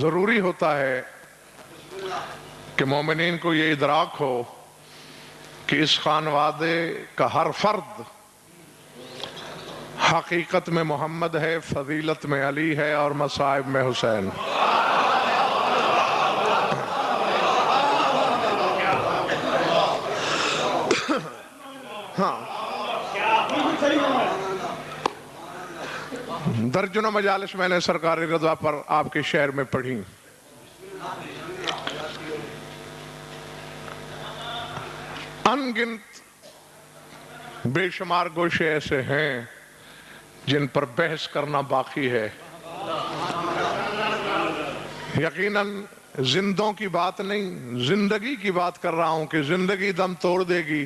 ضروری ہوتا ہے کہ مومنین کو یہ ادراک ہو کہ اس خانوادے کا ہر فرد حقیقت میں محمد ہے، فضیلت میں علی ہے اور مصائب میں حسین۔ ہاں، درجنوں مجالس میں نے سرکار رضا پر آپ کے شعر میں پڑھی۔ ان گنت بے شمار گوشے ایسے ہیں جن پر بحث کرنا باقی ہے۔ یقیناً زندوں کی بات نہیں، زندگی کی بات کر رہا ہوں کہ زندگی دم توڑ دے گی،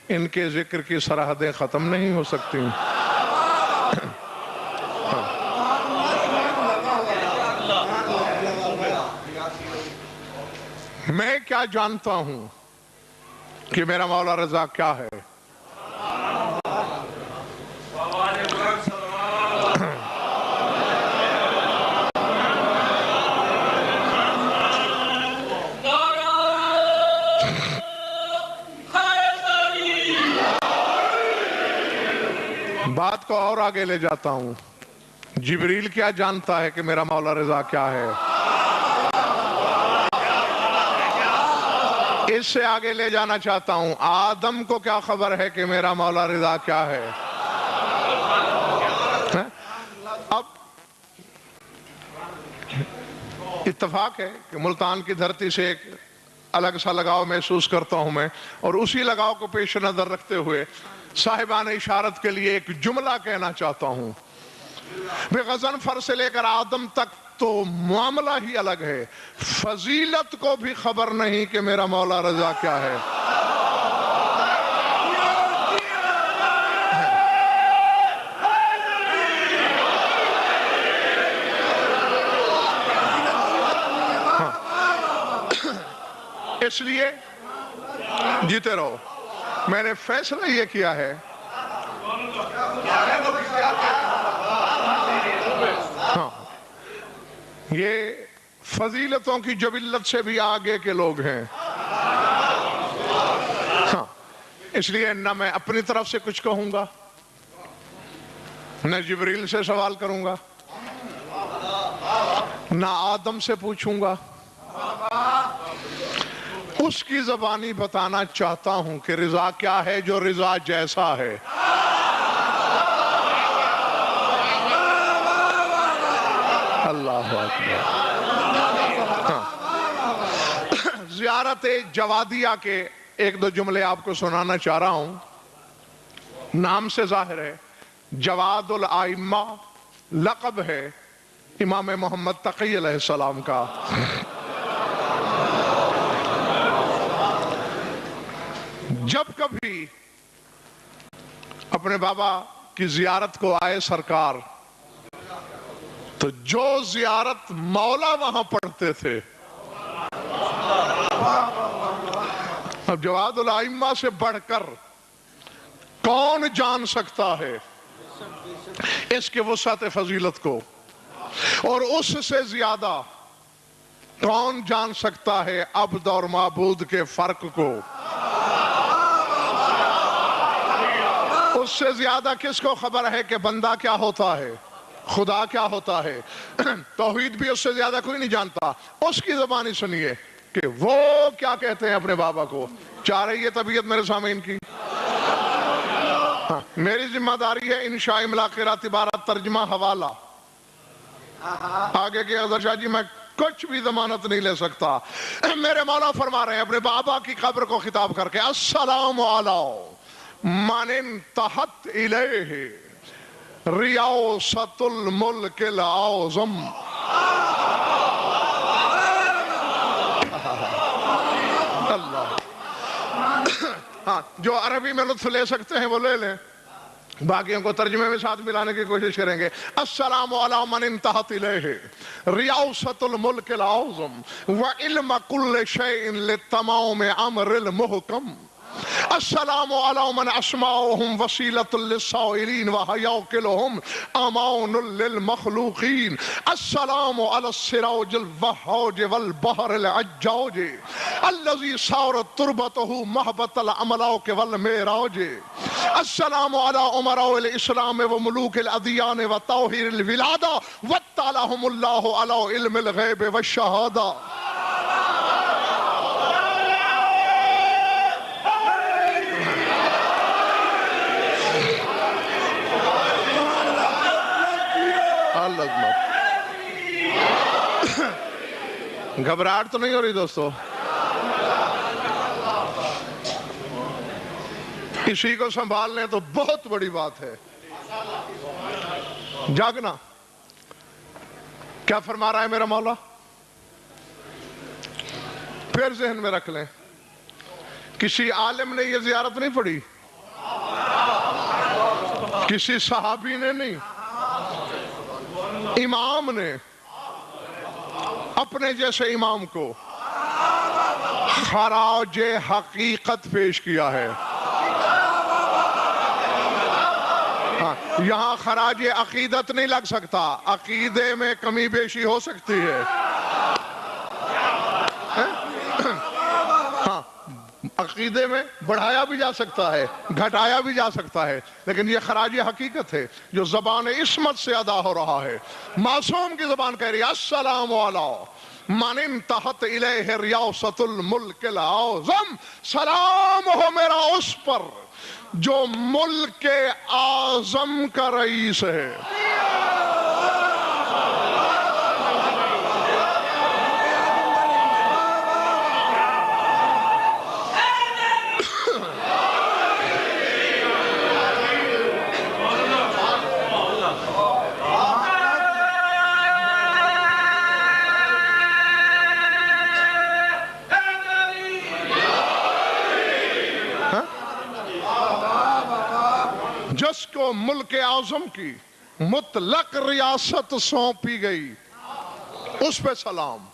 ان کے ذکر کی سرحدیں ختم نہیں ہو سکتی۔ میں کیا جانتا ہوں کہ میرا مولا رضا کیا ہے؟ بات کو اور آگے لے جاتا ہوں۔ جبریل کیا جانتا ہے کہ میرا مولا رضا کیا ہے؟ اس سے آگے لے جانا چاہتا ہوں، آدم کو کیا خبر ہے کہ میرا مولا رضا کیا ہے؟ اب اتفاق ہے کہ ملتان کی دھرتی سے ایک الگ سا لگاؤ محسوس کرتا ہوں میں، اور اسی لگاؤ کو پیش نظر رکھتے ہوئے صاحبان اشارت کے لیے ایک جملہ کہنا چاہتا ہوں۔ بے غضنفر سے لے کر آدم تک تو معاملہ ہی الگ ہے، فضیلت کو بھی خبر نہیں کہ میرا مولا رضا کیا ہے۔ اس لیے جیتے رہو۔ میں نے فیصلہ یہ کیا ہے، ہاں، یہ فضیلتوں کی جبلت سے بھی آگے کے لوگ ہیں، ہاں، اس لیے نہ میں اپنی طرف سے کچھ کہوں گا، نہ جبریل سے سوال کروں گا، نہ آدم سے پوچھوں گا۔ اس کی زبانی بتانا چاہتا ہوں کہ رضا کیا ہے جو رضا جیسا ہے۔ اللہ اکبر۔ زیارت جوادیہ کے ایک دو جملے آپ کو سنانا چاہ رہا ہوں۔ نام سے ظاہر ہے، جواد الائمہ لقب ہے امام محمد تقی علیہ السلام کا۔ جب کبھی اپنے بابا کی زیارت کو آئے سرکار، تو جو زیارت مولا وہاں پڑھتے تھے، اب جواد الائمہ سے بڑھ کر کون جان سکتا ہے اس کے وسعت فضیلت کو، اور اس سے زیادہ کون جان سکتا ہے عبد اور معبود کے فرق کو؟ اس سے زیادہ کس کو خبر ہے کہ بندہ کیا ہوتا ہے، خدا کیا ہوتا ہے؟ توحید بھی اس سے زیادہ کوئی نہیں جانتا۔ اس کی زبانی سنیے کہ وہ کیا کہتے ہیں اپنے بابا کو۔ چاہ رہی ہے طبیعت میرے سامعین کی؟ میری ذمہ داری ہے انشاء املا قرات عبارت ترجمہ حوالہ، آگے کے اظہر شاہ جی میں کچھ بھی ضمانت نہیں لے سکتا۔ میرے مولا فرما رہے ہیں اپنے بابا کی قبر کو خطاب کر کے، السلام علیکم من انتہت الیہ ریاست الملک الاعظم۔ اللہ، ہاں، جو عربی میں لطف لے سکتے ہیں وہ لے لیں، باقیوں کو ترجمے میں ساتھ ملانے کی کوشش کریں گے۔ السلام علی من انتہت الیہ ریاست الملک الاعظم وعلم کل شیء لتمام امر المحکم۔ السلام علی من اسماؤہم وسیلۃ للسائلین وحیاکلہم امون للمخلوقین السلام علی السراج الوہاج والبحر العجاج الذی صارت تربتہ محبت الاملاک والمعراج السلام علی امراء الاسلام وملوک الادیان وطاہر الولادہ واطلعہم اللہ علی علم الغیب والشہادہ گھبراہٹ تو نہیں ہو رہی دوستو؟ اسی کو سنبھال لیں تو بہت بڑی بات ہے. جاگنا. کیا فرما رہا ہے میرا مولا؟ پھر ذہن میں رکھ لیں، کسی عالم نے یہ زیارت نہیں پڑھی، کسی صحابی نے نہیں، امام نے اپنے جیسے امام کو خراج حقیقت پیش کیا ہے. یہاں خراج عقیدت نہیں لگ سکتا، عقیدے میں کمی بیشی ہو سکتی ہے. ہاں، عقیدے میں بڑھایا بھی جا سکتا ہے، گھٹایا بھی جا سکتا ہے، لیکن یہ خراج حقیقت ہے جو زبان عصمت سے ادا ہو رہا ہے. معصوم کی زبان کہہ رہی ہے السلام علیکم من انتہت الیہ ریاست الملک الاعظم، سلام ہو میرا اس پر جو ملک اعظم کا رئیس ہے. جس کو ملک اعظم کی مطلق ریاست سونپی گئی اس پہ سلام.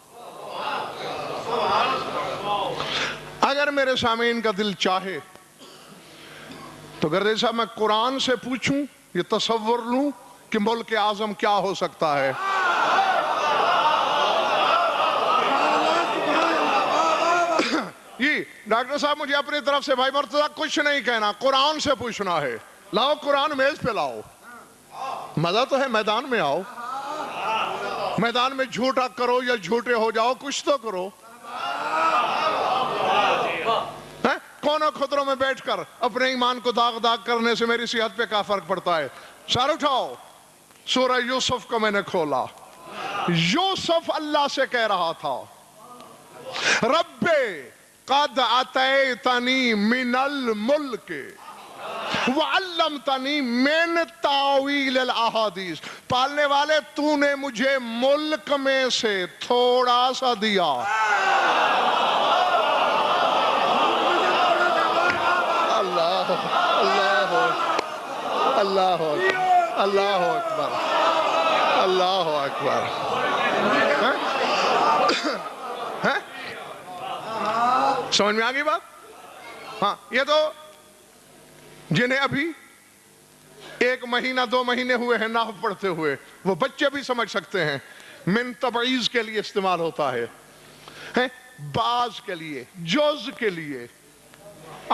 اگر میرے سامعین کا دل چاہے تو گردے صاحب میں قرآن سے پوچھوں، یہ تصور لوں کہ ملک اعظم کیا ہو سکتا ہے. یہ ڈاکٹر صاحب مجھے اپنی طرف سے بھائی مرتضیٰ کچھ نہیں کہنا، قرآن سے پوچھنا ہے. لاؤ قرآن میز پہ لاؤ. مزہ تو ہے میدان میں آؤ، میدان میں جھوٹا کرو یا جھوٹے ہو جاؤ، کچھ تو کرو. کونوں خطروں میں بیٹھ کر اپنے ایمان کو داغ داغ کرنے سے میری صحت پہ کیا فرق پڑتا ہے. سر اٹھاؤ. سورہ یوسف کو میں نے کھولا. یوسف اللہ سے کہہ رہا تھا رب قد آتیتنی من الملک وعلمتنی من تاویل الاحادیث، پالنے والے تو نے مجھے ملک میں سے تھوڑا سا دیا. اللہ اللہ اللہ اللہ اکبر اللہ اکبر. سمجھ میں آگئی بات؟ ہاں، یہ تو جنہیں ابھی 1 مہینہ 2 مہینے ہوئے ہیں نحو پڑھتے ہوئے، وہ بچے بھی سمجھ سکتے ہیں. من تبعیض کے لیے استعمال ہوتا ہے، بعض کے لیے، جز کے لیے.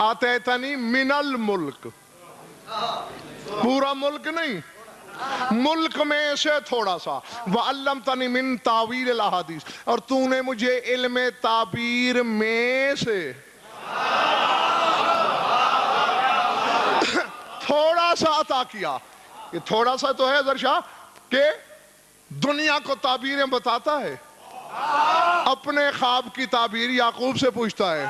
آتیتنی من الملک، پورا ملک نہیں، ملک میں سے تھوڑا سا. وعلمتنی من تاویل الاحادیث، اور تو نے مجھے علم تعبیر میں سے تھوڑا سا عطا کیا. یہ تھوڑا سا تو ہے ذرشاہ کہ دنیا کو تعبیریں بتاتا ہے، اپنے خواب کی تعبیر یعقوب سے پوچھتا ہے.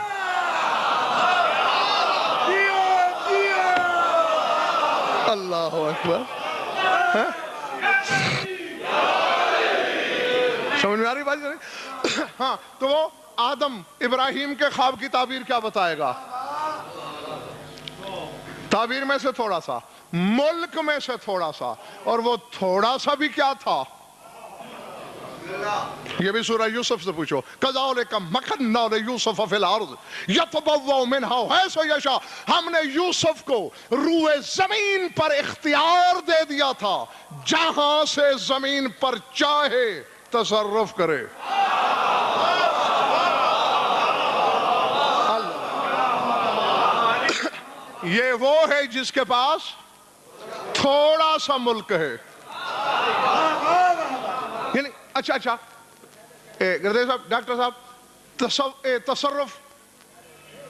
اللہ اکبر. سمجھ میں آ رہی بات؟ ہاں، تو وہ آدم ابراہیم کے خواب کی تعبیر کیا بتائے گا؟ تعبیر میں سے تھوڑا سا، ملک میں سے تھوڑا سا. اور وہ تھوڑا سا بھی کیا تھا؟ یہ بھی سورہ یوسف سے پوچھو. کذالک مکننا لیوسف فی الارض یتبوأ منہا حیث یشاء. ہم نے یوسف کو روئے زمین پر اختیار دے دیا تھا جہاں سے زمین پر چاہے تصرف کرے. یہ وہ ہے جس کے پاس تھوڑا سا ملک ہے. یعنی اچھا گردے صاحب، ڈاکٹر صاحب، تصرف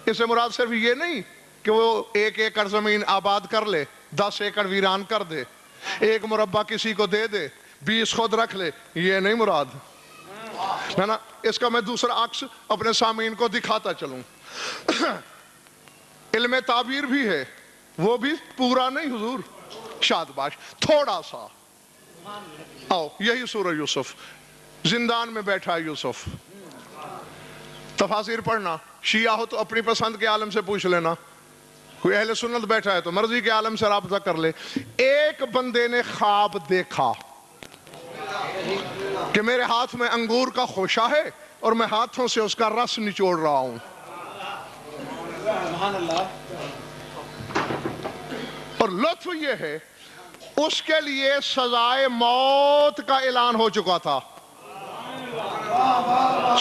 اس سے مراد صرف یہ نہیں کہ وہ 1 ایکڑ زمین آباد کر لے، 10 ایکڑ ویران کر دے، 1 مربع کسی کو دے دے، 20 خود رکھ لے. یہ نہیں مراد ہے نا. اس کا میں دوسرا عکس اپنے سامعین کو دکھاتا چلوں. علم تعبیر بھی ہے، وہ بھی پورا نہیں حضور، شادباش تھوڑا سا. آؤ یہی سورہ یوسف. زندان میں بیٹھا ہے یوسف. تفاسیر پڑھنا، شیعہ ہو تو اپنی پسند کے عالم سے پوچھ لینا، کوئی اہل سنت بیٹھا ہے تو مرضی کے عالم سے رابطہ کر لے. ایک بندے نے خواب دیکھا کہ میرے ہاتھ میں انگور کا خوشہ ہے اور میں ہاتھوں سے اس کا رس نچوڑ رہا ہوں. اور لطف یہ ہے اس کے لیے سزائے موت کا اعلان ہو چکا تھا.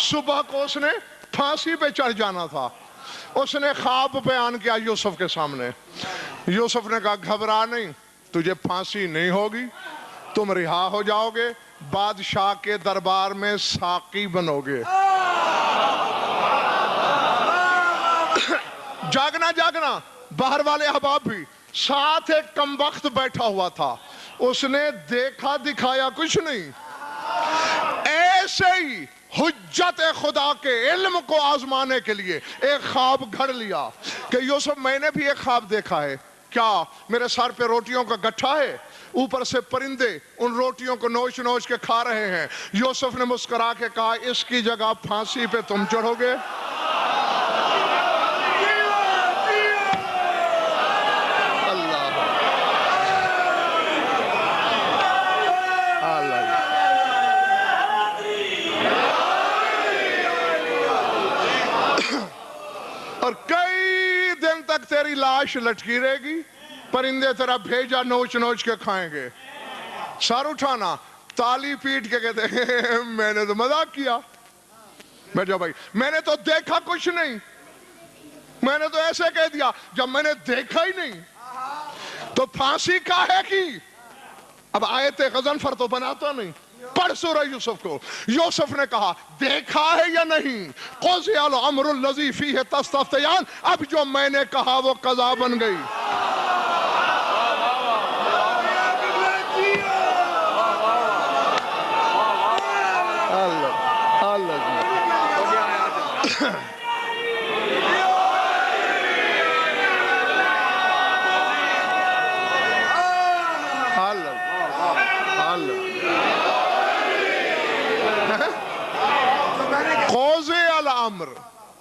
صبح کو اس نے پھانسی پہ چڑھ جانا تھا. اس نے خواب بیان کیا یوسف کے سامنے. یوسف نے کہا گھبرا نہیں، تجھے پھانسی نہیں ہوگی، تم رہا ہو جاؤ گے، بادشاہ کے دربار میں ساقی بنو گے. جاگنا باہر والے احباب بھی. ساتھ ایک کم وقت بیٹھا ہوا تھا، اس نے دیکھا دکھایا کچھ نہیں. ایسے ہی حجت خدا کے علم کو آزمانے کے لیے ایک خواب گھڑ لیا کہ یوسف میں نے بھی ایک خواب دیکھا ہے. کیا؟ میرے سر پہ روٹیوں کا گٹھا ہے، اوپر سے پرندے ان روٹیوں کو نوچ نوچ کے کھا رہے ہیں. یوسف نے مسکرا کے کہا اس کی جگہ پھانسی پہ تم چڑھو گے. اور کئی دن تک تیری لاش لٹکی رہے گی، پرندے تیرا بھیجا نوچ نوچ کے کھائیں گے. سر اٹھانا، تالی پیٹ کے کہتے ہیں میں نے تو مذاق کیا. بیٹھ جاؤ بھائی، میں نے تو دیکھا کچھ نہیں، میں نے تو ایسے کہہ دیا. جب میں نے دیکھا ہی نہیں تو پھانسی کاہے کی؟ اب آیت غضنفر تو بناتا نہیں. پڑھ سورہ یوسف کو. یوسف نے کہا دیکھا ہے یا نہیں؟ قضی الامر الذی فیہ تستفتیان. اب جو میں نے کہا وہ قضا بن گئی.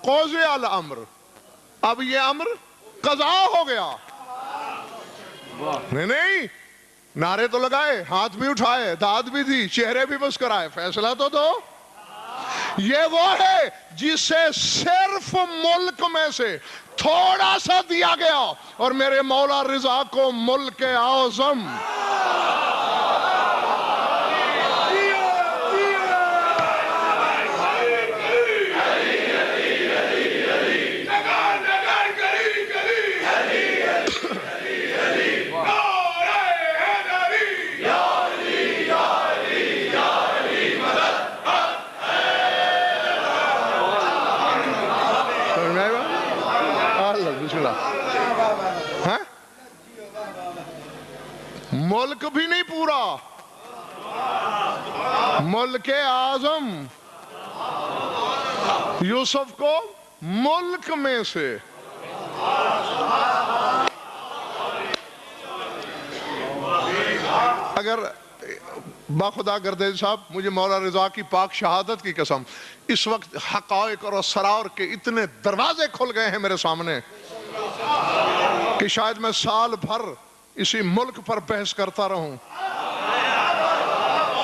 قوضِ الامر. اب یہ امر قضا ہو گیا. نہیں نعرے تو لگائے، ہاتھ بھی اٹھائے، داد بھی دی، چہرے بھی مسکرائے، فیصلہ تو دو. یہ وہ ہے جسے صرف ملک میں سے تھوڑا سا دیا گیا اور میرے مولا رضا کو ملک اعظم. ملک بھی نہیں پورا، ملک اعظم. یوسف کو ملک میں سے اگر باخدا گردیز صاحب مجھے مولا رضا کی پاک شہادت کی قسم اس وقت حقائق اور اسرار کے اتنے دروازے کھل گئے ہیں میرے سامنے کہ شاید میں سال بھر اسی ملک پر بحث کرتا رہوں.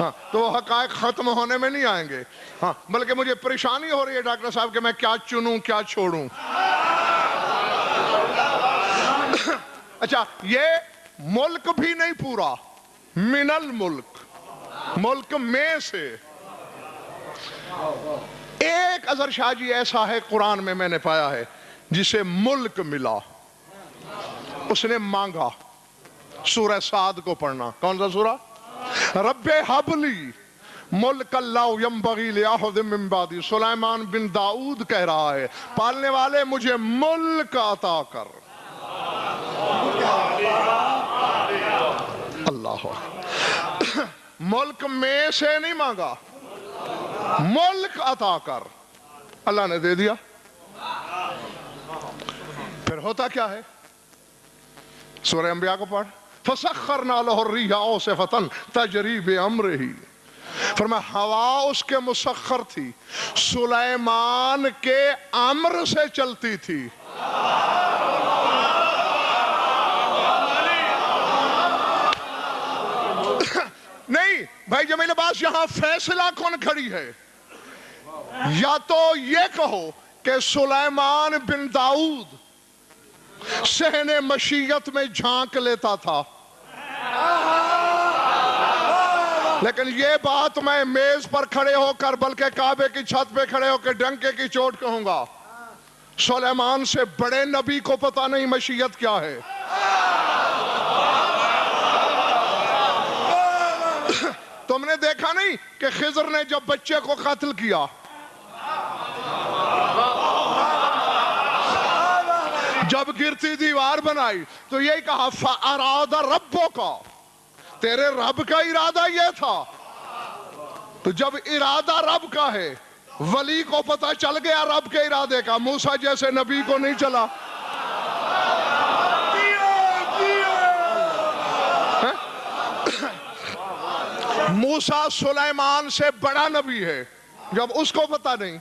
ہاں تو وہ حقائق ختم ہونے میں نہیں آئیں گے. ہاں بلکہ مجھے پریشانی ہو رہی ہے ڈاکٹر صاحب کہ میں کیا چنوں کیا چھوڑوں. اچھا یہ ملک بھی نہیں پورا, من الملک, ملک میں سے ایک اظہر شاہ جی ایسا ہے قرآن میں نے پایا ہے جسے ملک ملا, اس نے مانگا. سورہ سعد کو پڑھنا. کون سا سورہ؟ رب حبلی ملک اللہ ینبغی لأحد من بعدی. سلیمان بن داؤد کہہ رہا ہے پالنے والے مجھے ملک عطا کر. اللہ ملک میں سے نہیں مانگا, ملک عطا کر, اللہ نے دے دیا. پھر ہوتا کیا ہے؟ سورہ انبیاء کو پڑھ. فَسَخَّرْنَا لَهُ الرِّيحَ عَاصِفَةً تَجْرِي بِأَمْرِهِ. فرمایا ہوا اس کے مسخر تھی, سلیمان کے امر سے چلتی تھی. نہیں بھائی جمیل عباس, یہاں فیصلہ کون کھڑی ہے؟ یا تو یہ کہو کہ سلیمان بن داؤد صحن مشیت میں جھانک لیتا تھا, لیکن یہ بات میں میز پر کھڑے ہو کر بلکہ کعبے کی چھت پہ کھڑے ہو کے ڈنکے کی چوٹ کہوں گا, سلیمان سے بڑے نبی کو پتہ نہیں مشیت کیا ہے. تم نے دیکھا نہیں کہ خضر نے جب بچے کو قتل کیا, جب گرتی دیوار بنائی تو یہی کہا فَأَرَادَ رَبُّكَ, تیرے رب کا ارادہ یہ تھا. تو جب ارادہ رب کا ہے, ولی کو پتہ چل گیا رب کے ارادے کا, موسیٰ جیسے نبی کو نہیں چلا. موسیٰ سلیمان سے بڑا نبی ہے, جب اس کو پتہ نہیں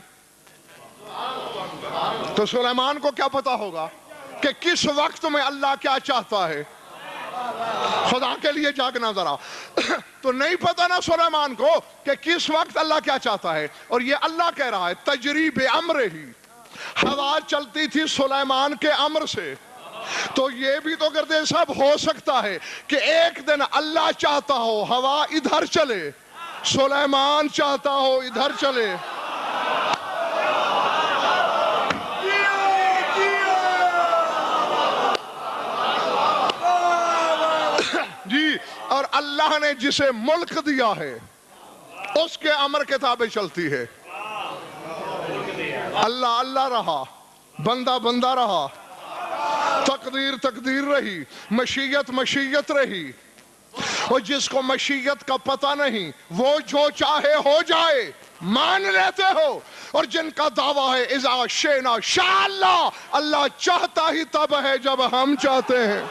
تو سلیمان کو کیا پتہ ہوگا کہ کس وقت میں اللہ کیا چاہتا ہے. خدا کے لیے جاگنا ذرا. تو نہیں پتہ نا سلیمان کو کہ کس وقت اللہ کیا چاہتا ہے, اور یہ اللہ کہہ رہا ہے تجری بِأَمْرِهِ, ہوا چلتی تھی سلیمان کے امر سے. تو یہ بھی تو کرتے سب ہو سکتا ہے کہ ایک دن اللہ چاہتا ہو ہوا ادھر چلے, سلیمان چاہتا ہو ادھر چلے. جی, اور اللہ نے جسے ملک دیا ہے اس کے امر کے تابع چلتی ہے. اللہ اللہ رہا, بندہ بندہ رہا, تقدیر تقدیر رہی, مشیت مشیت رہی. اور جس کو مشیت کا پتہ نہیں وہ جو چاہے ہو جائے مان لیتے ہو, اور جن کا دعویٰ ہے اذا شئنا شاء اللہ, اللہ چاہتا ہی تب ہے جب ہم چاہتے ہیں.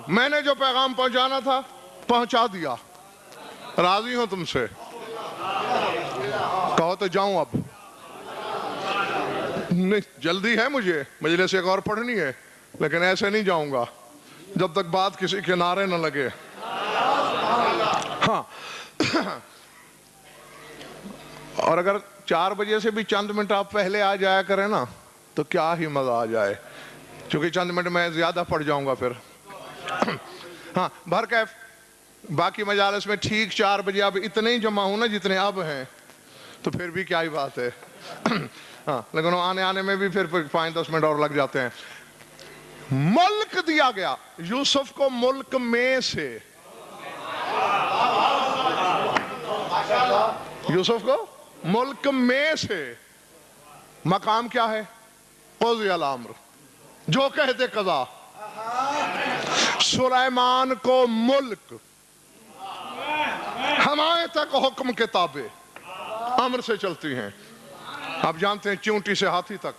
میں نے جو پیغام پہنچانا تھا پہنچا دیا, راضی ہوں تم سے؟ کہو تو جاؤں اب. نہیں جلدی ہے مجھے, مجلس ایک اور پڑھنی ہے, لیکن ایسے نہیں جاؤں گا جب تک بات کسی کنارے نہ لگے. ہاں اور اگر 4 بجے سے بھی چند منٹ آپ پہلے آ جایا کریں نا تو کیا ہی مزہ آ جائے, چونکہ چند منٹ میں زیادہ پڑ جاؤں گا پھر. ہاں بھرکیف باقی مجالس میں ٹھیک 4 بجے اب اتنے ہی جمع ہوں نا جتنے اب ہیں, تو پھر بھی کیا ہی بات ہے. ہاں لیکن آنے میں بھی پھر 5-10 منٹ اور لگ جاتے ہیں. ملک دیا گیا یوسف کو ملک میں سے, یوسف کو ملک میں سے. مقام کیا ہے؟ قضی الامر, جو کہتے قضا. سلیمان کو ملک ہمارے تک حکم کتابیں امر سے چلتی ہیں. آپ جانتے ہیں چونٹی سے ہاتھی تک،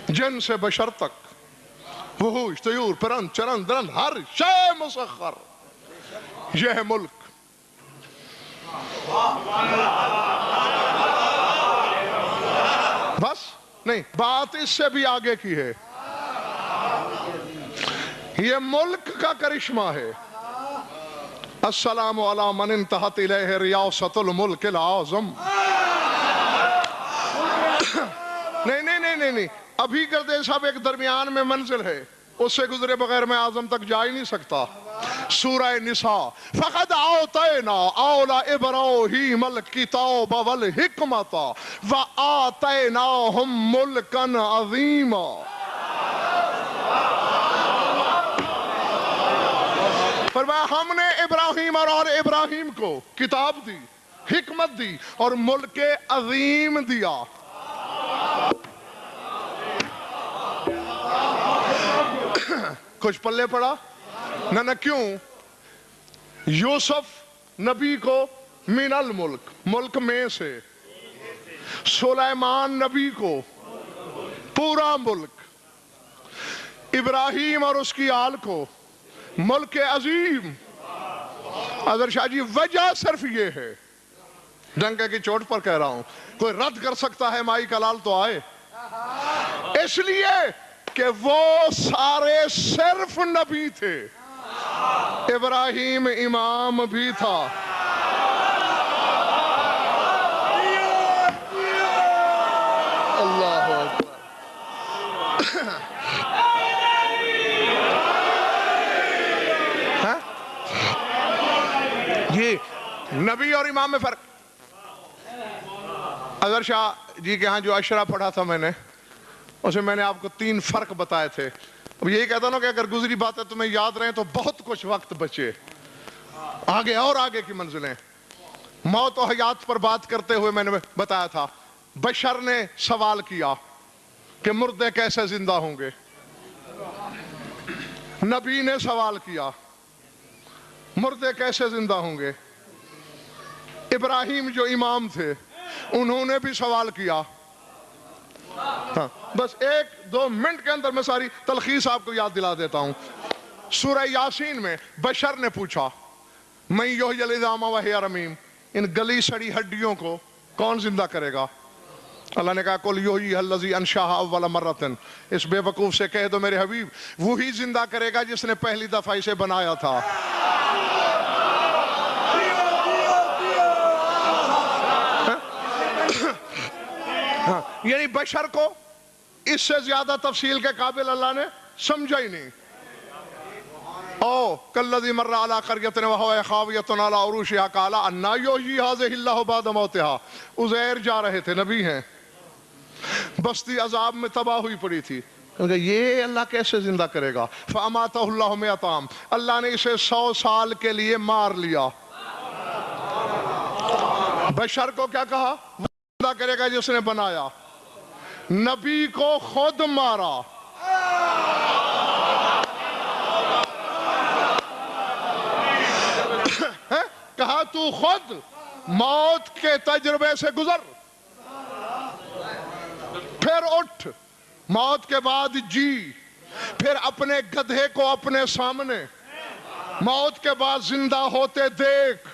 جن سے بشر تک، وحوش، طیور، پرند، چرند، درند، ہر شے مسخر. یہ ہے ملک. بس نہیں، بات اس سے بھی آگے کی ہے. یہ ملک کا کرشمہ ہے. السلام علی من انتہت الیہ ریاست الملک العظم. نہیں ابھی گردے صاحب ایک درمیان میں منزل ہے، اس سے گزرے بغیر میں اعظم تک جا ہی نہیں سکتا. سورہ نساء فقد آتینا آل ابراہیم الکتاب والحکمت وآتیناہم ملکا عظیما. فرمایا ہم نے ابراہیم اور ابراہیم کو کتاب دی، حکمت دی اور ملک عظیم دیا. کچھ پلے پڑا نہ کیوں؟ یوسف نبی کو من الملک، ملک میں سے. سلیمان نبی کو پورا ملک. ابراہیم اور اس کی آل کو ملک عظیم. اظہر شاہ جی وجہ صرف یہ ہے، ڈنکے کی چوٹ پر کہہ رہا ہوں، کوئی رد کر سکتا ہے مائی کا لال تو آئے. اس لیے کہ وہ سارے صرف نبی تھے. ابراہیم امام بھی تھا. اللہ اکبر. یہ نبی اور امام میں فرق. اظہر شاہ جی کے ہاں جو اشرا پڑھا تھا میں نے، اسے میں نے آپ کو 3 فرق بتائے تھے. اب یہی کہتا ہوں کہ اگر گزری باتیں تمہیں یاد رہیں تو بہت کچھ وقت بچے. آگے اور آگے کی منزلیں. موت و حیات پر بات کرتے ہوئے میں نے بتایا تھا، بشر نے سوال کیا کہ مردے کیسے زندہ ہوں گے. نبی نے سوال کیا مردے کیسے زندہ ہوں گے. ابراہیم جو امام تھے انہوں نے بھی سوال کیا. بس 1-2 منٹ کے اندر میں ساری تلخیص آپ کو یاد دلا دیتا ہوں. سورہ یاسین میں بشر نے پوچھا من یحیی العظام وہی رمیم، ان گلی سڑی ہڈیوں کو کون زندہ کرے گا؟ اللہ نے کہا قل یحییھا الذی انشأھا اول مرۃ. اس بے وقوف سے کہہ دو میرے حبیب وہی زندہ کرے گا جس نے پہلی دفعہ اسے بنایا تھا. یعنی بشر کو اس سے زیادہ تفصیل کے قابل اللہ نے سمجھا ہی نہیں. او کالذی مر علی قریۃ وہی خاویۃ علی عروشہا قال انا یحیی ھذہ اللہ بعد موتہا. عزیر جا رہے تھے، نبی ہیں، بستی عذاب میں تباہ ہوئی پڑی تھی. یہ اللہ کیسے زندہ کرے گا؟ فاماتہ اللہ 100 عام. اللہ نے اسے 100 سال کے لیے مار لیا. بشر کو کیا کہا؟ وہ زندہ کرے گا جس نے بنایا. نبی کو خود مارا. کہا تو خود موت کے تجربے سے گزر، پھر اٹھ، موت کے بعد جی، پھر اپنے گدھے کو اپنے سامنے موت کے بعد زندہ ہوتے دیکھ.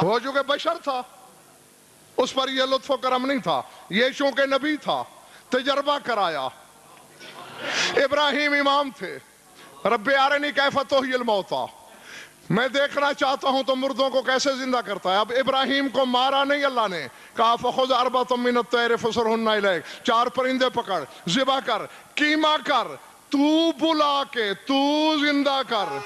وہ جو کہ بشر تھا اس پر یہ لطف و کرم نہیں تھا، یہ چونکہ نبی تھا تجربہ کرایا. ابراہیم امام تھے، رب ارنی کیف تحیی الموتیٰ، میں دیکھنا چاہتا ہوں تو مردوں کو کیسے زندہ کرتا ہے. اب ابراہیم کو مارا نہیں اللہ نے، کہا فخذ 4 من الطیر فصرہن الیک، 4 پرندے پکڑ، ذبح کر، کیما کر، تو بلا کے تو زندہ کر.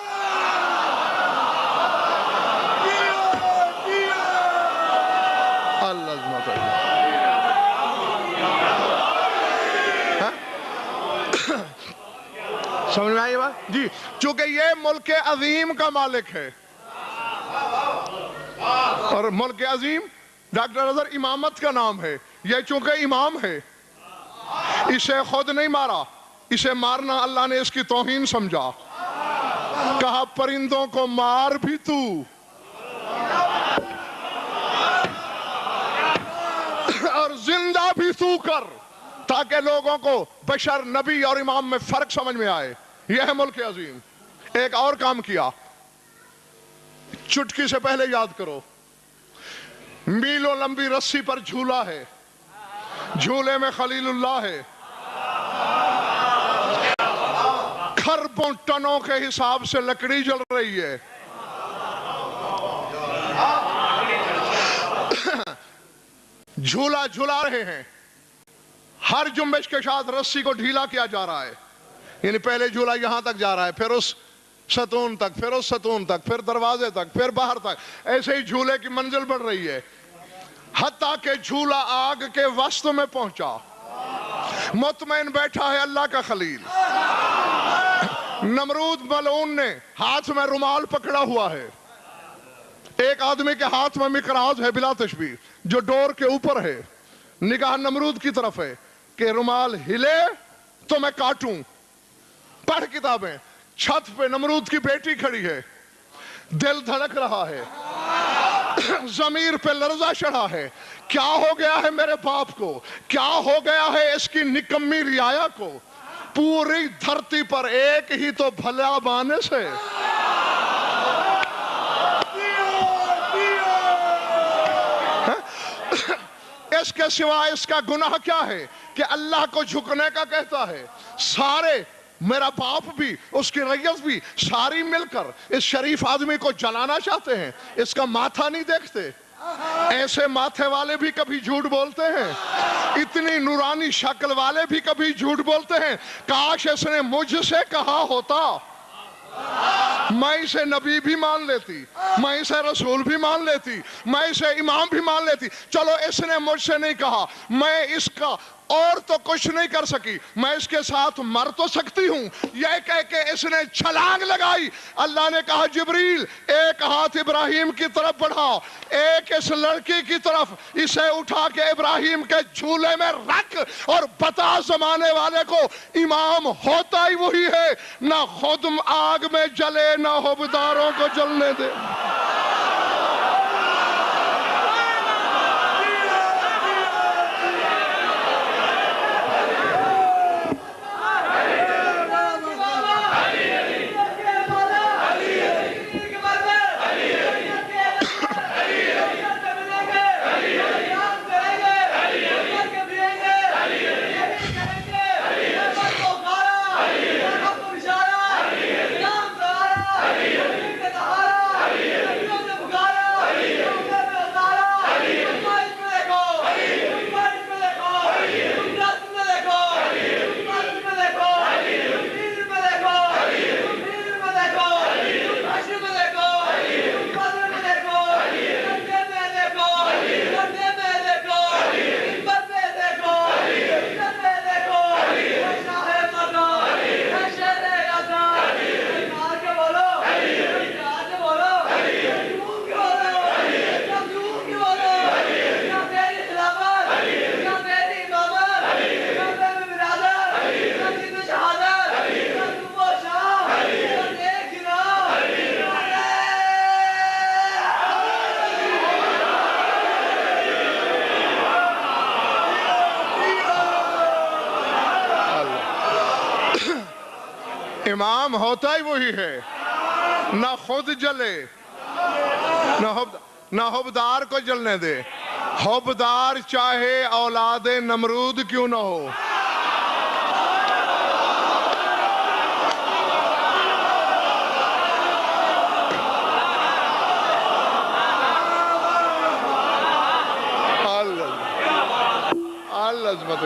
سمجھ میں آئی بات؟ جی، چونکہ یہ ملک عظیم کا مالک ہے. اور ملک عظیم ڈاکٹر اظہر امامت کا نام ہے. یہ چونکہ امام ہے اسے خود نہیں مارا، اسے مارنا اللہ نے اس کی توہین سمجھا، کہا پرندوں کو مار بھی تو، اور زندہ بھی تو کر، تاکہ لوگوں کو بشر، نبی اور امام میں فرق سمجھ میں آئے۔ یہ ہے ملک عظیم۔ ایک اور کام کیا، چٹکی سے پہلے یاد کرو، میلوں لمبی رسی پر جھولا ہے، جھولے میں خلیل اللہ ہے، کھربوں ٹنوں کے حساب سے لکڑی جل رہی ہے، جھولا جھلا رہے ہیں، ہر جنبش کے ساتھ رسی کو ڈھیلا کیا جا رہا ہے، یعنی پہلے جھولا یہاں تک جا رہا ہے، پھر اس ستون تک، پھر اس ستون تک، پھر دروازے تک، پھر باہر تک، ایسے ہی جھولے کی منزل بڑھ رہی ہے، حتیٰ کہ جھولا آگ کے وسط میں پہنچا، مطمئن بیٹھا ہے اللہ کا خلیل، نمرود ملعون نے ہاتھ میں رومال پکڑا ہوا ہے، ایک آدمی کے ہاتھ میں مقراض ہے بلا تشبیہ جو ڈور کے اوپر ہے، نگاہ نمرود کی طرف ہے کہ رومال ہلے تو میں کاٹوں، پڑھ کتابیں، چھت پہ نمرود کی بیٹی کھڑی ہے، دل دھڑک رہا ہے، ضمیر پہ لرزہ چڑھا ہے، کیا ہو گیا ہے میرے باپ کو، کیا ہو گیا ہے اس کی نکمی رعایا کو، پوری دھرتی پر ایک ہی تو بھلا مانس ہے، اس کے سوا اس کا گناہ کیا ہے کہ اللہ کو جھکنے کا کہتا ہے، سارے میرا باپ بھی، اس کی ریس بھی، ساری مل کر اس شریف آدمی کو جلانا چاہتے ہیں، اس کا ماتھا نہیں دیکھتے، ایسے ماتھے والے بھی کبھی جھوٹ بولتے ہیں، اتنی نورانی شکل والے بھی کبھی جھوٹ بولتے ہیں، کاش اس نے مجھ سے کہا ہوتا، میں اسے نبی بھی مان لیتی، میں اسے رسول بھی مان لیتی، میں اسے امام بھی مان لیتی، چلو اس نے مجھ سے نہیں کہا، میں اس کا اور تو کچھ نہیں کر سکی، میں اس کے ساتھ مر تو سکتی ہوں، یہ کہہ کے اس نے چھلانگ لگائی، اللہ نے کہا جبریل ایک ہاتھ ابراہیم کی طرف بڑھاؤ، ایک اس لڑکی کی طرف، اسے اٹھا کے ابراہیم کے جھولے میں رکھ اور بتا زمانے والے کو امام ہوتا ہی وہی ہے، نہ خود آگ میں جلے نہ حبداروں کو جلنے دے۔ امام ہوتا ہی وہی ہے، نہ خود جلے نہ حبدار کو جلنے دے، حبدار چاہے اولاد نمرود کیوں نہ ہو، عظمت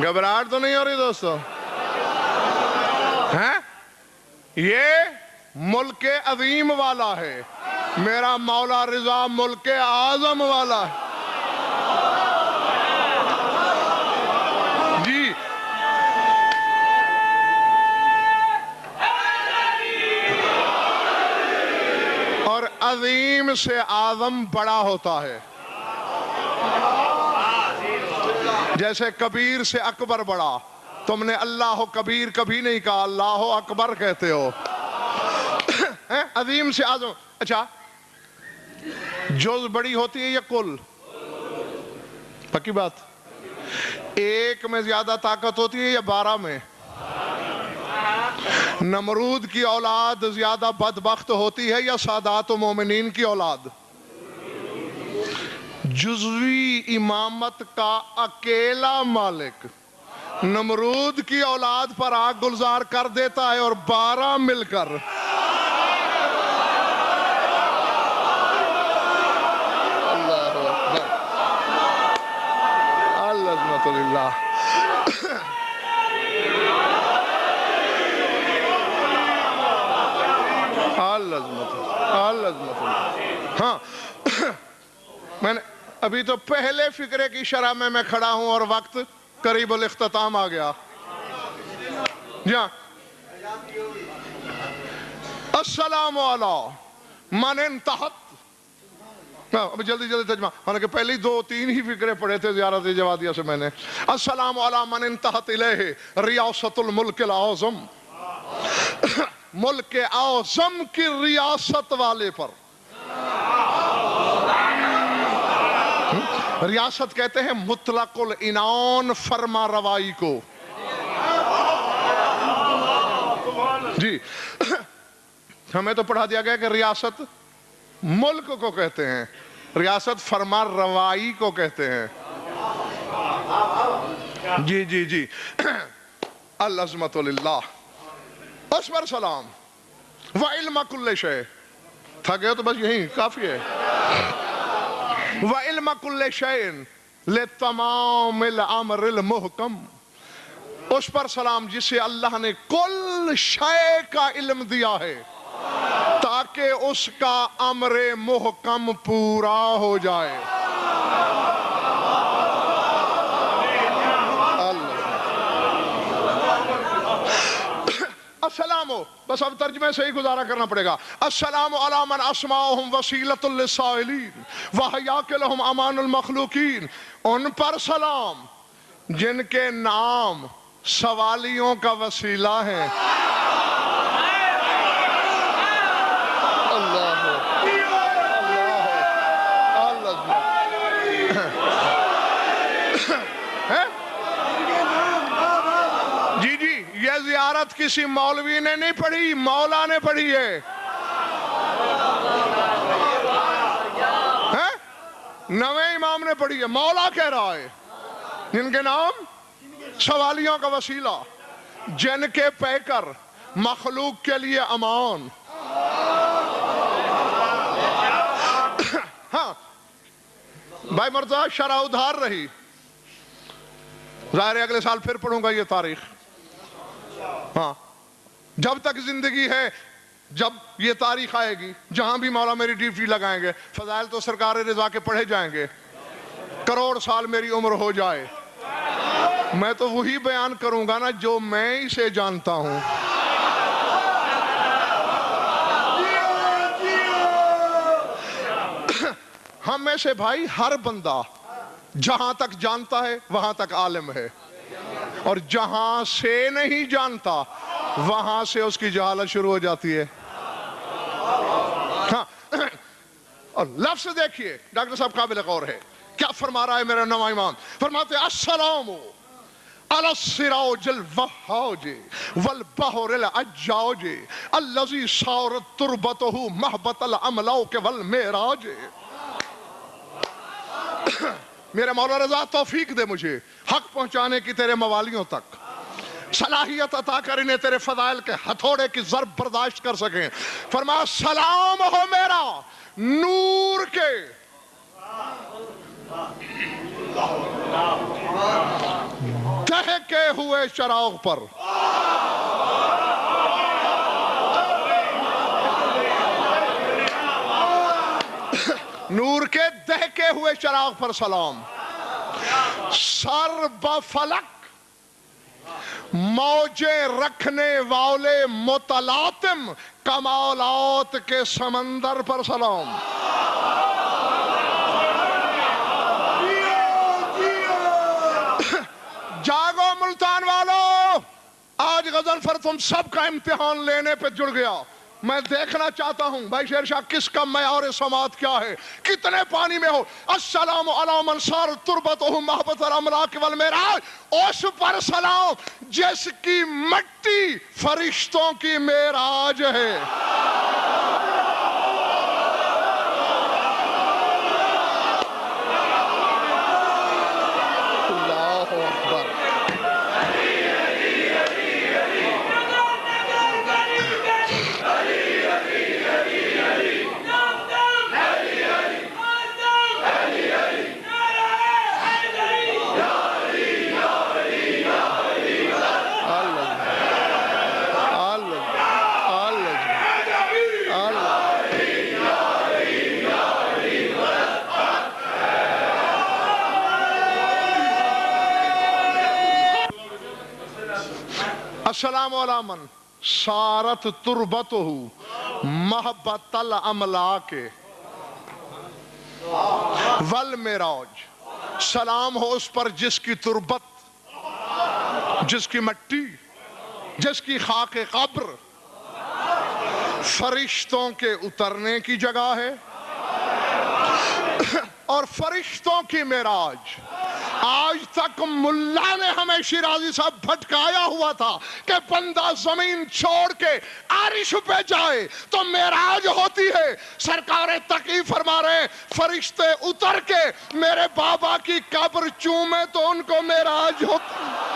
گھبراہٹ تو نہیں ہو رہی دوستو؟ یہ ملک عظیم والا ہے، میرا مولا رضا ملک اعظم والا ہے. جی اور عظیم سے اعظم بڑا ہوتا ہے. جیسے کبیر سے اکبر بڑا، تم نے اللہ کبیر کبھی نہیں کہا، اللہ اکبر کہتے ہو. عظیم سے اعظم. اچھا جز بڑی ہوتی ہے یا کل؟ پکی بات. ایک میں زیادہ طاقت ہوتی ہے یا 12 میں؟ نمرود کی اولاد زیادہ بدبخت ہوتی ہے یا سادات و مومنین کی اولاد؟ جزوی امامت کا اکیلا مالک نمرود کی اولاد پر آگ گلزار کر دیتا ہے اور 12 مل کر العظمت للہ. ہاں میں نے ابھی تو پہلے فکرے کی شرح میں کھڑا ہوں اور وقت قریب الاختتام آ گیا. جہاں السلام علی من انتہت، ابھی جلدی ترجمہ، حالانکہ پہلے 2-3 ہی فکرے پڑھے تھے زیارت جوادیہ سے میں نے. السلام علی من انتہت الیہ ریاست الملک الاعظم، ملک اعظم کی ریاست والے پر. ریاست کہتے ہیں مطلق العنان فرما روائی کو. جی ہمیں تو پڑھا دیا گیا کہ ریاست ملک کو کہتے ہیں، ریاست فرما روائی کو کہتے ہیں. جی جی جی العظمت للہ. اصبر سلام وعلم کل شے. تھکے تو بس یہی کافی ہے. وعلم کل شیء لتمام الامر المحکم. اس پر سلام جسے اللہ نے کل شے کا علم دیا ہے تاکہ اس کا امر محکم پورا ہو جائے. السلام ہو، بس اب ترجمے سے ہی گزارا کرنا پڑے گا. السلام علی من اسماؤہم وسیلۃ للسائلین وحیاک لہم امان المخلوقین. ان پر سلام جن کے نام سوالیوں کا وسیلہ ہیں. جی جی یہ زیارت کسی مولوی نے نہیں پڑھی، مولا نے پڑھی ہے. نویں امام نے پڑھی ہے، مولا کہہ رہا ہے. جن کے نام سوالیوں کا وسیلہ، جن کے پیکر مخلوق کے لیے امان. ہاں بھائی مرزا شرح ادھار رہی، ظاہر ہے اگلے سال پھر پڑھوں گا یہ تاریخ. ہاں جب تک زندگی ہے، جب یہ تاریخ آئے گی، جہاں بھی مولا میری ڈیوٹی لگائیں گے، فضائل تو سرکار رضا کے پڑھے جائیں گے. کروڑ سال میری عمر ہو جائے، میں تو وہی بیان کروں گا نا جو میں اسے جانتا ہوں. ہم میں سے بھائی ہر بندہ جہاں تک جانتا ہے وہاں تک عالم ہے، اور جہاں سے نہیں جانتا وہاں سے اس کی جہالت شروع ہو جاتی ہے. ہاں اور لفظ دیکھیے ڈاکٹر صاحب قابل غور ہے، کیا فرما رہا ہے میرا نواں امام؟ فرماتے السلام علی السراج الوہاج والبحر العجاج الذی صارت تربتہ محبت الاملاک والمعراج. میرے مولا رضا توفیق دے مجھے حق پہنچانے کی تیرے موالیوں تک، صلاحیت عطا کر انہیں تیرے فضائل کے ہتھوڑے کی ضرب برداشت کر سکیں. فرمایا سلام ہو میرا نور کے دہکے ہوئے چراغ پر. نور کے دہکے ہوئے چراغ پر سلام، سر بفلک موجیں رکھنے والے متلاطم کمالات کے سمندر پر سلام۔ جاگو ملتان والو، آج غضنفر تم سب کا امتحان لینے پہ جڑ گیا۔ میں دیکھنا چاہتا ہوں بھائی شیر شاہ کس کا معیار سماعت کیا ہے، کتنے پانی میں ہو۔ السلام علی من صار تربتہ محبت الاملاک والمعراج، اس پر سلام جس کی مٹی فرشتوں کی معراج ہے۔ اللہ اکبر۔ السلام علی من صارت تربتہ محبت الاملاک والمعراج، سلام ہو اس پر جس کی تربت، جس کی مٹی، جس کی خاک قبر فرشتوں کے اترنے کی جگہ ہے اور فرشتوں کی معراج۔ آج تک ملا نے ہمیں شیرازی صاحب بھٹکایا ہوا تھا کہ بندہ زمین چھوڑ کے عرش پہ جائے تو معراج ہوتی ہے۔ سرکار تقی فرما رہے ہیں فرشتے اتر کے میرے بابا کی قبر چومے تو ان کو معراج ہوتی ہے۔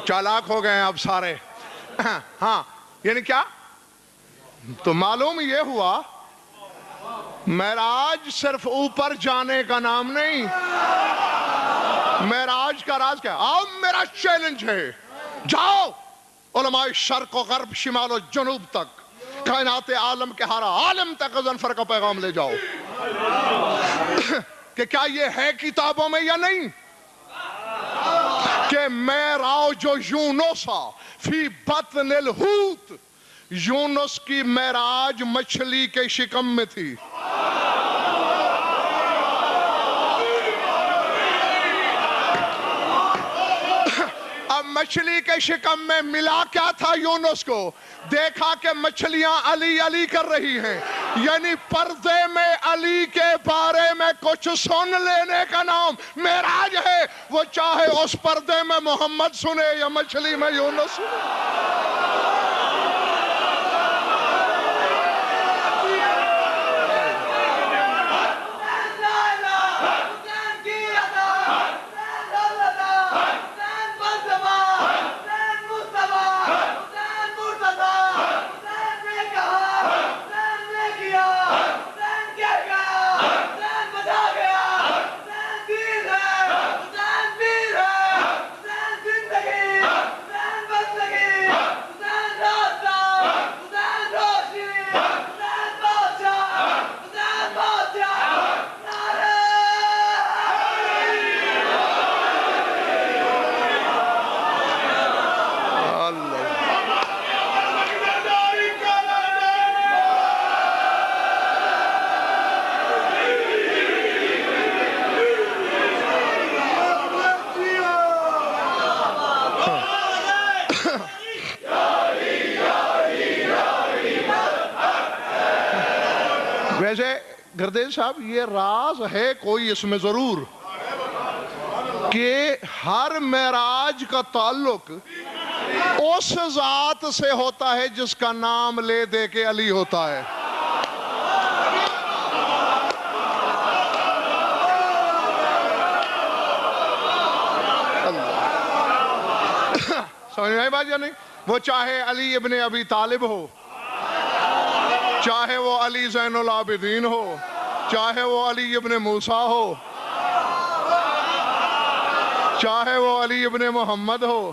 چالاک ہو گئے ہیں اب سارے۔ ہاں یعنی کیا؟ تو معلوم یہ ہوا معراج صرف اوپر جانے کا نام نہیں، معراج کا راز کیا؟ اب میرا چیلنج ہے، جاؤ علماء شرق و غرب شمال و جنوب تک، کائنات عالم کے ہر عالم تک غضنفر کا پیغام لے جاؤ کہ کیا یہ ہے کتابوں میں یا نہیں کہ معراج یونسا فی بطن الحوت، یونس کی معراج مچھلی کے شکم میں تھی۔ اب مچھلی کے شکم میں ملا کیا تھا یونس کو؟ دیکھا کہ مچھلیاں علی علی کر رہی ہیں، یعنی پردے میں علی کے بارے میں کچھ سن لینے کا نام معراج ہے۔ وہ چاہے اس پردے میں محمد سنے یا مچھلی میں یونس سنے۔ گردیز صاحب یہ راز ہے کوئی اس میں ضرور کہ ہر معراج کا تعلق اس ذات سے ہوتا ہے جس کا نام لے دے کے علی ہوتا ہے. سمجھ میں آئی بات یا نہیں؟ وہ چاہے علی ابن ابی طالب ہو، چاہے وہ علی زین العابدین ہو، چاہے وہ علی ابن موسیٰ ہو، چاہے وہ علی ابن محمد ہو.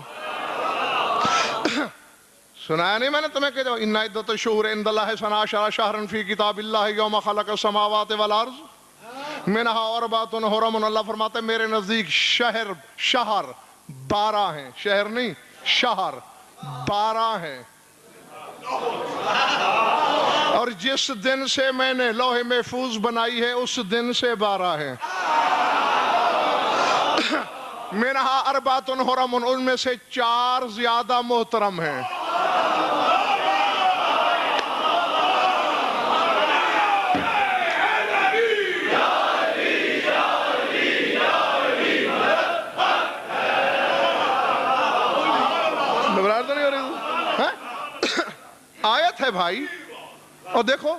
سنایا نہیں میں نے تمہیں کہ ان عدت الشہور عند اللہ 12 شہرا فی کتاب اللہ یوم خلق السماوات والارض منہا اربعۃ حرم. اللہ فرماتے ہیں میرے نزدیک شہر 12 ہیں، شہر نہیں شہر 12 ہیں، اور جس دن سے میں نے لوح محفوظ بنائی ہے اس دن سے 12 ہیں. منہا اربعۃ حرم، ان میں سے 4 زیادہ محترم ہیں. آیت ہے بھائی. اور دیکھو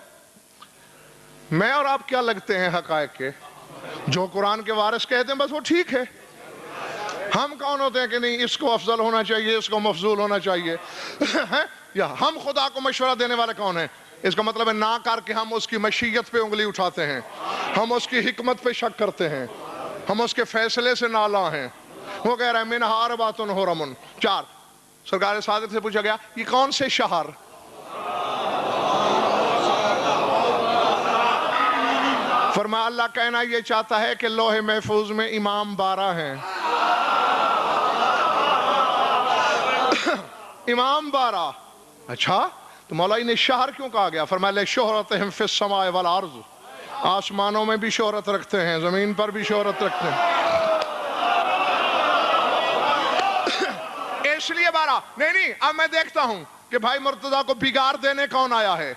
میں اور آپ کیا لگتے ہیں حقائق کے؟ جو قرآن کے وارث کہتے ہیں بس وہ ٹھیک ہے. ہم کون ہوتے ہیں کہ نہیں اس کو افضل ہونا چاہیے، اس کو مفضول ہونا چاہیے؟ یا ہم خدا کو مشورہ دینے والے کون ہیں؟ اس کا مطلب ہے نہ کر کے ہم اس کی مشیت پہ انگلی اٹھاتے ہیں، ہم اس کی حکمت پہ شک کرتے ہیں، ہم اس کے فیصلے سے نالاں ہیں. وہ کہہ رہے ہیں منہا اربعۃ حرم، 4. سرکار صادق سے پوچھا گیا یہ کون سے شہر؟ فرمایا اللہ کہنا یہ چاہتا ہے کہ لوح محفوظ میں امام 12 ہیں. امام 12. اچھا تو مولا انہیں شہر کیوں کہا گیا؟ فرمایا لے شہرتہم فی السماء والارض، آسمانوں میں بھی شہرت رکھتے ہیں، زمین پر بھی شہرت رکھتے ہیں. اس لیے 12 نہیں. اب میں دیکھتا ہوں کہ بھائی مرتضیٰ کو بگاڑ دینے کون آیا ہے،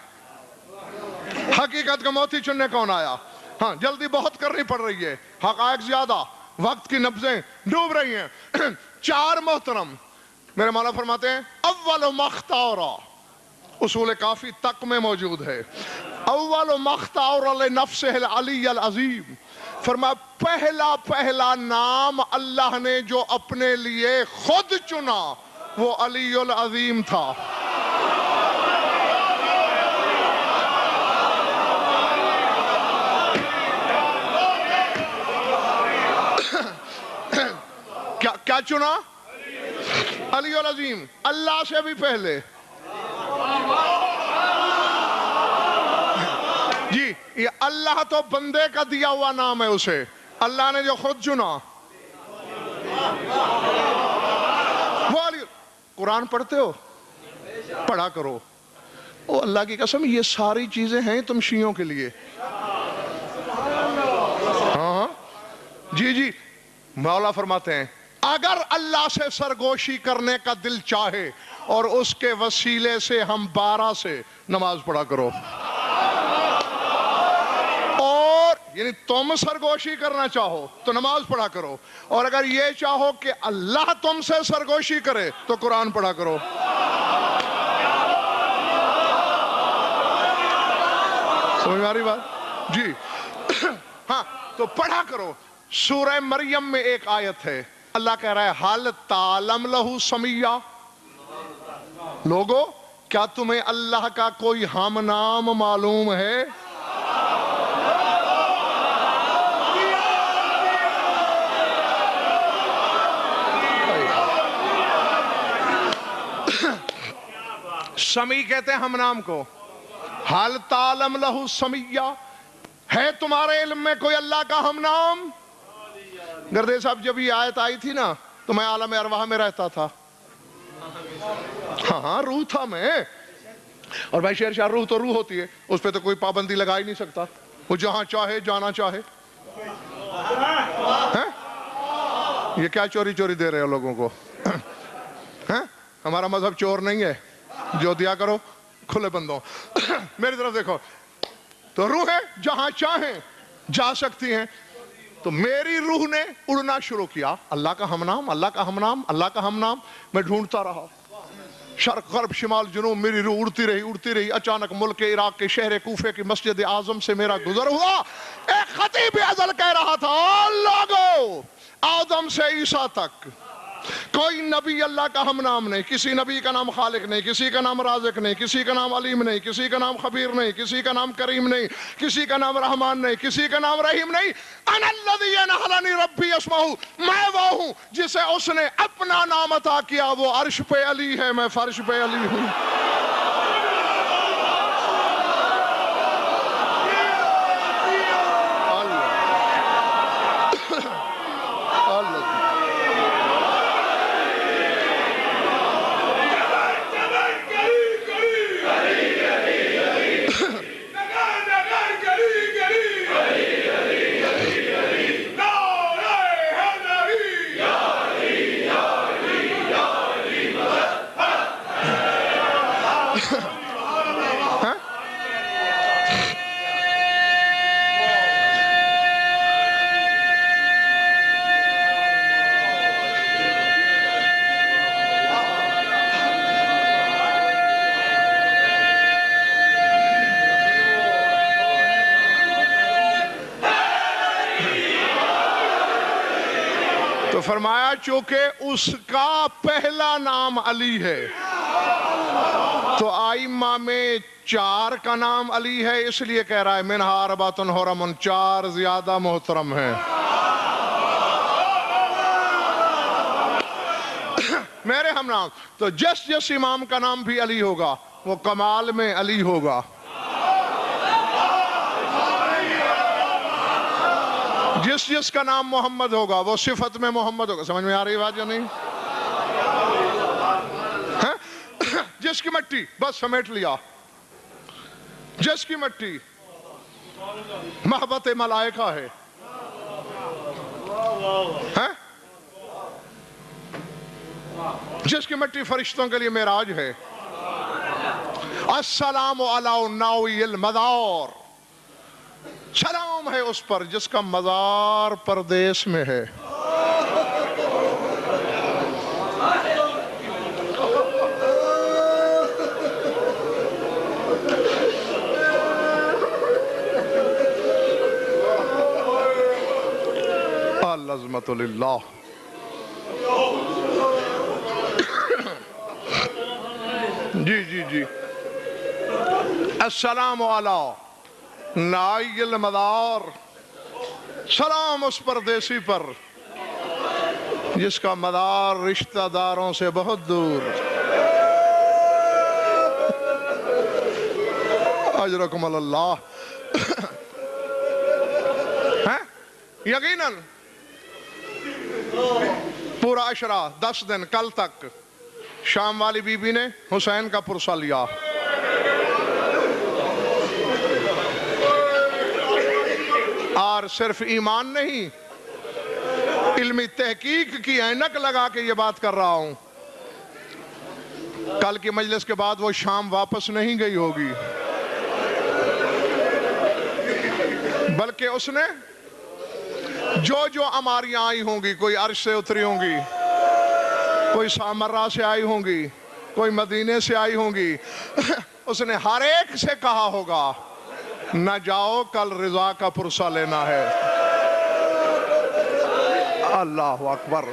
حقیقت کا موتی چننے کون آیا؟ ہاں جلدی بہت کرنی پڑ رہی ہے، حقائق زیادہ، وقت کی نبضیں ڈوب رہی ہیں. 4 محترم. میرے مولا فرماتے ہیں اول مختار، اصول کافی تک میں موجود ہے، اول مختار لنفسہ العلی العظیم. فرمایا پہلا نام اللہ نے جو اپنے لیے خود چنا وہ علی العظیم تھا. کیا چنا؟ علی العظیم. اللہ سے بھی پہلے. جی یہ اللہ تو بندے کا دیا ہوا نام ہے، اسے اللہ نے جو خود چنا وہ علی. قرآن پڑھتے ہو؟ پڑھا کرو. او اللہ کی قسم یہ ساری چیزیں ہیں تم شیعوں کے لیے. ہاں جی مولا فرماتے ہیں اگر اللہ سے سرگوشی کرنے کا دل چاہے اور اس کے وسیلے سے ہم 12 سے نماز پڑھا کرو. اور یعنی تم سرگوشی کرنا چاہو تو نماز پڑھا کرو، اور اگر یہ چاہو کہ اللہ تم سے سرگوشی کرے تو قرآن پڑھا کرو. سمجھ میں آ رہی بات؟ جی ہاں تو پڑھا کرو. سورہ مریم میں ایک آیت ہے، اللہ کہہ رہا ہے حل تعلم لہو سمیہ. لوگو کیا تمہیں اللہ کا کوئی ہم نام معلوم ہے؟ سمی کہتے ہیں ہم نام کو. حل تعلم لہو سمیہ، ہے تمہارے علم میں کوئی اللہ کا ہم نام؟ گردے صاحب جب یہ آیت آئی تھی نا تو میں عالم ارواح میں رہتا تھا. ہاں روح تھا میں. اور بھائی شیر شاہ روح تو روح ہوتی ہے، اس پہ تو کوئی پابندی لگا ہی نہیں سکتا، وہ جہاں چاہے جانا چاہے. یہ کیا چوری چوری دے رہے ہو لوگوں کو؟ ہمارا مذہب چور نہیں ہے، جو دیا کرو کھلے بندوں. میری طرف دیکھو. تو روحیں جہاں چاہیں جا سکتی ہیں. تو میری روح نے اڑنا شروع کیا. اللہ کا ہم نام، اللہ کا ہم نام، اللہ کا ہم نام. میں ڈھونڈتا رہا، شرق غرب شمال جنوب، میری روح اڑتی رہی. اچانک ملک عراق کے شہر کوفے کی مسجد اعظم سے میرا گزر ہوا. ایک خطیب ازل کہہ رہا تھا، لوگو آدم سے عیسیٰ تک کوئی نبی اللہ کا ہم نام نہیں. کسی نبی کا نام خالق نہیں، کسی کا نام رازق نہیں، کسی کا نام علیم نہیں، کسی کا نام خبیر نہیں، کسی کا نام کریم نہیں، کسی کا نام رحمان نہیں، کسی کا نام رحیم نہیں. انا الذی انحلنی ربی اسمہ، میں وہ ہوں جسے اس نے اپنا نام عطا کیا. وہ عرش پہ علی ہے، میں فرش پہ علی ہوں. تو فرمایا چونکہ اس کا پہلا نام علی ہے، تو آئمہ میں 4 کا نام علی ہے، اس لیے کہہ رہا ہے منہا اربعۃ حرم، 4 زیادہ محترم ہیں. میرے ہم نام. تو جس امام کا نام بھی علی ہوگا وہ کمال میں علی ہوگا. جس کا نام محمد ہوگا وہ صفت میں محمد ہوگا. سمجھ میں آ رہی بات یا نہیں؟ جس کی مٹی، بس سمیٹ لیا، جس کی مٹی محبت ملائکہ ہے، جس کی مٹی فرشتوں کے لیے معراج ہے. السلام علی ناوی المدار، سلام ہے اس پر جس کا مزار پردیس میں ہے. العظمت للہ. جی السلام علی نائی المدار، سلام اس پردیسی پر جس کا مدار رشتہ داروں سے بہت دور. اجرکم اللہ. یقیناً پورا عشرہ 10 دن کل تک شام والی بی بی نے حسین کا پرسہ لیا. اور صرف ایمان نہیں، علمی تحقیق کی اینک لگا کے یہ بات کر رہا ہوں. کل کی مجلس کے بعد وہ شام واپس نہیں گئی ہوگی، بلکہ اس نے جو اماریاں آئی ہوں گی، کوئی عرش سے اتری ہوں گی، کوئی سامرہ سے آئی ہوں گی، کوئی مدینے سے آئی ہوں گی، اس نے ہر ایک سے کہا ہوگا نہ جاؤ، کل رضا کا پرسہ لینا ہے. اللہ اکبر،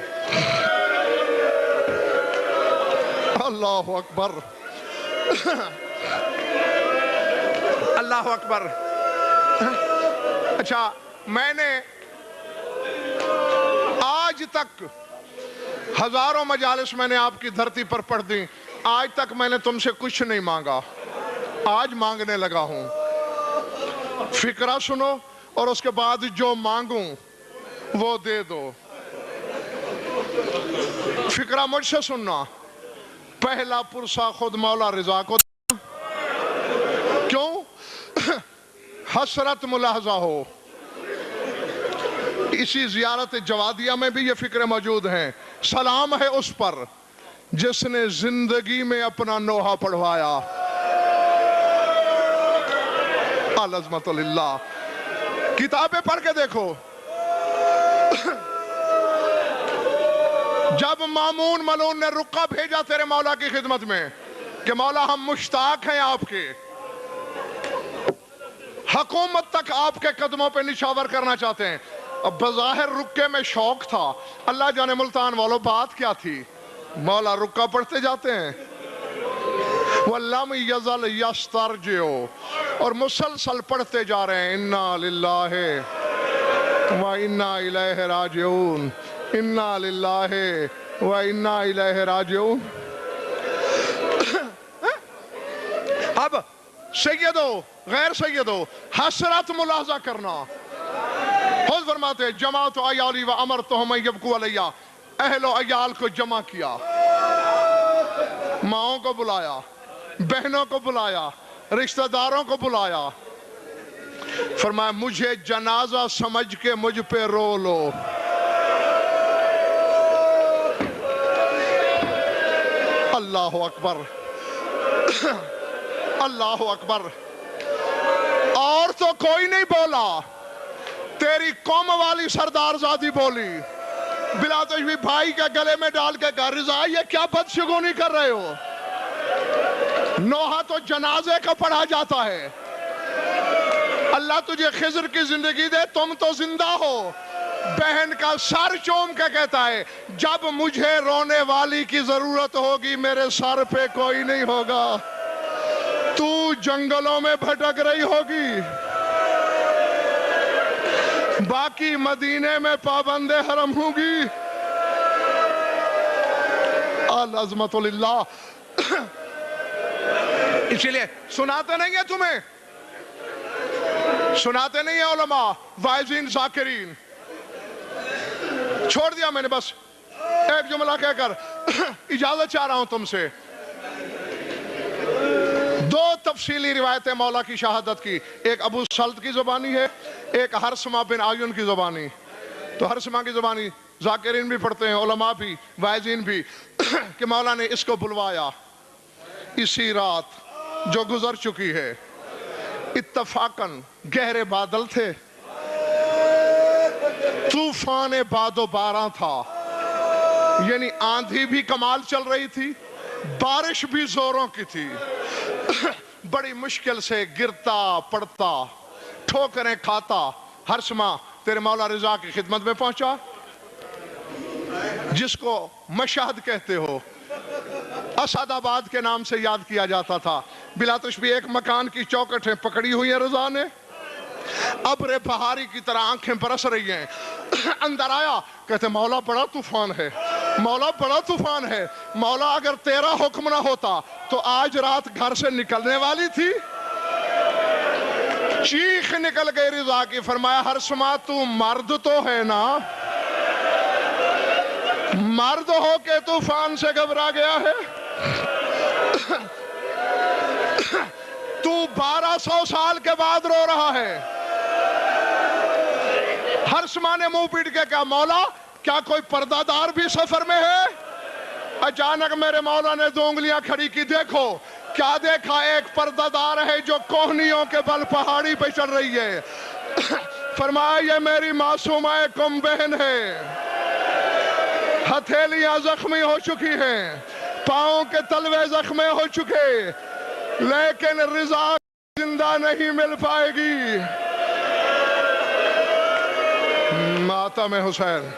اللہ اکبر، اللہ اکبر. اچھا، میں نے آج تک ہزاروں مجالس میں نے آپ کی دھرتی پر پڑھ دی، آج تک میں نے تم سے کچھ نہیں مانگا، آج مانگنے لگا ہوں. فکرہ سنو اور اس کے بعد جو مانگوں وہ دے دو. فکرہ مجھ سے سننا. پہلا پرسہ خود مولا رضا کو کیوں؟ حسرت ملاحظہ ہو. اسی زیارت جوادیہ میں بھی یہ فکرے موجود ہیں. سلام ہے اس پر جس نے زندگی میں اپنا نوحہ پڑھوایا. العظمت للہ. کتابیں پڑھ کے دیکھو. جب مامون ملون نے رقہ بھیجا تیرے مولا کی خدمت میں کہ مولا ہم مشتاق ہیں آپ کے، حکومت تک آپ کے قدموں پہ نشاور کرنا چاہتے ہیں. اب بظاہر رکے میں شوق تھا، اللہ جانے ملتان والوں بات کیا تھی. مولا رکہ پڑھتے جاتے ہیں وَلَّمْ يَزَلْ يَسْتَرْجِعُ، اور مسلسل پڑھتے جا رہے ہیں اِنَّا لِلَّهِ وَإِنَّا إِلَيْهِ رَاجِعُونَ، اِنَّا لِلَّهِ وَإِنَّا إِلَيْهِ رَاجِعُونَ. اب سیدو غیر سیدو حسرت ملاحظہ کرنا. خود فرماتے جماعت عیالی و امرتہم ان یبکوا علیہ، اہل و عیال کو جمع کیا، ماؤں کو بلایا، بہنوں کو بلایا، رشتہ داروں کو بلایا. فرمایا مجھے جنازہ سمجھ کے مجھ پہ رو لو. اللہ اکبر، اللہ اکبر. اور تو کوئی نہیں بولا، تیری قوم والی سردار زادی بولی بلا تشبیہ بھائی کے گلے میں ڈال کے کہا رضا یہ کیا بدشگونی کر رہے ہو؟ نوحہ تو جنازے کا پڑھا جاتا ہے. اللہ تجھے خضر کی زندگی دے، تم تو زندہ ہو. بہن کا سر چوم کے کہتا ہے جب مجھے رونے والی کی ضرورت ہوگی میرے سر پہ کوئی نہیں ہوگا، تو جنگلوں میں بھٹک رہی ہوگی، باقی مدینے میں پابند حرم ہوگی. العظمت للہ. اسی لیے سناتے نہیں ہیں تمہیں، سناتے نہیں ہیں علماء واعظین ذاکرین. چھوڑ دیا میں نے، بس ایک جملہ کہہ کر اجازت چاہ رہا ہوں تم سے. دو تفصیلی روایتیں مولا کی شہادت کی، ایک ابو سلط کی زبانی ہے، ایک حرثمہ بن عیون کی زبانی. تو حرثمہ کی زبانی ذاکرین بھی پڑھتے ہیں، علماء بھی، واعظین بھی، کہ مولا نے اس کو بلوایا اسی رات جو گزر چکی ہے. اتفاقاً گہرے بادل تھے، طوفان باد و باراں تھا، یعنی آندھی بھی کمال چل رہی تھی، بارش بھی زوروں کی تھی. بڑی مشکل سے گرتا پڑتا ٹھوکریں کھاتا حرثمہ تیرے مولا رضا کی خدمت میں پہنچا، جس کو مشہد کہتے ہو، اسد آباد کے نام سے یاد کیا جاتا تھا. بلا تشبیہ ایک مکان کی چوکٹیں پکڑی ہوئی ہیں رضا نے، ابر بہاری کی طرح آنکھیں برس رہی ہیں. اندر آیا، کہتے مولا بڑا طوفان ہے، مولا بڑا طوفان ہے. مولا اگر تیرا حکم نہ ہوتا تو آج رات گھر سے نکلنے والی تھی. چیخ نکل گئی رضا کی. فرمایا حرثمہ تو مرد تو ہے نا، مرد ہو کے طوفان سے گھبرا گیا ہے؟ تو 1200 سال کے بعد رو رہا ہے. حرثمہ نے منہ پیٹ کے کہا مولا کیا کوئی پردہ دار بھی سفر میں ہے؟ اچانک میرے مولا نے دو انگلیاں کھڑی کی. دیکھو کیا دیکھا؟ ایک پردہ دار ہے جو کوہنیوں کے بل پہاڑی پہ چڑھ رہی ہے. فرمایا یہ میری معصومہ کم بہن ہے، ہتھیلیاں زخمی ہو چکی ہیں، پاؤں کے تلوے زخمی ہو چکے، لیکن رضا زندہ نہیں مل پائے گی. ماتم حسین.